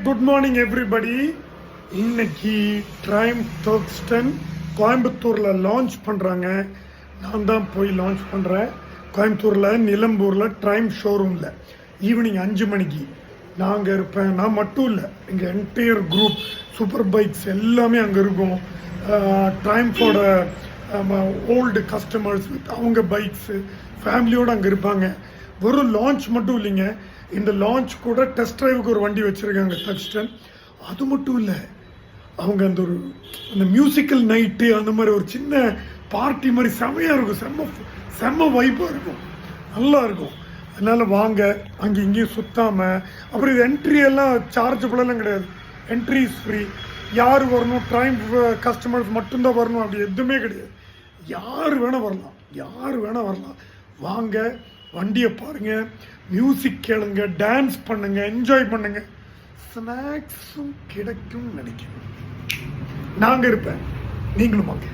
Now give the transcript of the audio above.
Good morning everybody. இன்னைக்கு ட்ரைம் தர்க்ஸ்டன் கோயம்புத்தூரில் launch பண்ணுறாங்க. நான் தான் போய் லான்ச் பண்ணுறேன். கோயம்புத்தூரில் நிலம்பூரில் ட்ரைம் ஷோரூமில் ஈவினிங் 5 மணிக்கு நான் அங்கே இருப்பேன். நான் மட்டும் இல்லை, எங்கள் என்டையர் குரூப் சூப்பர் பைக்ஸ் எல்லாமே அங்கே இருக்கும். ட்ரைம்ஃபோட ஓல்டு கஸ்டமர்ஸ் வித் அவங்க பைக்ஸு ஃபேமிலியோடு அங்கே இருப்பாங்க. வெறும் லான்ச் மட்டும் இல்லைங்க, இந்த லான்ச் கூட டெஸ்ட் ட்ரைவுக்கு ஒரு வண்டி வச்சுருக்காங்க தக்ஸ்டன். அது மட்டும் இல்லை, அவங்க அந்த மியூசிக்கல் நைட்டு அந்த மாதிரி ஒரு சின்ன பார்ட்டி மாதிரி செம்மையாக இருக்கும். செம்ம வைப்பாக இருக்கும், நல்லா இருக்கும். அதனால் வாங்க, அங்கே இங்கேயும் சுற்றாமல். அப்புறம் இது என்ட்ரி எல்லாம் சார்ஜபிளெல்லாம் கிடையாது, என்ட்ரி இஸ் ஃப்ரீ. யார் வரணும், ட்ரைம் கஸ்டமர்ஸ் மட்டும்தான் வரணும் அப்படி எதுவுமே கிடையாது. யார் வேணால் வரலாம். வாங்க, வண்டியை பாருங்கள், மியூசிக் கேளுங்க, டான்ஸ் பண்ணுங்க, என்ஜாய் பண்ணுங்க. ஸ்நாக்ஸும் கிடைக்கும் நினைக்கிறேன். நாங்கள் இருப்பேன், நீங்களும் வாங்க.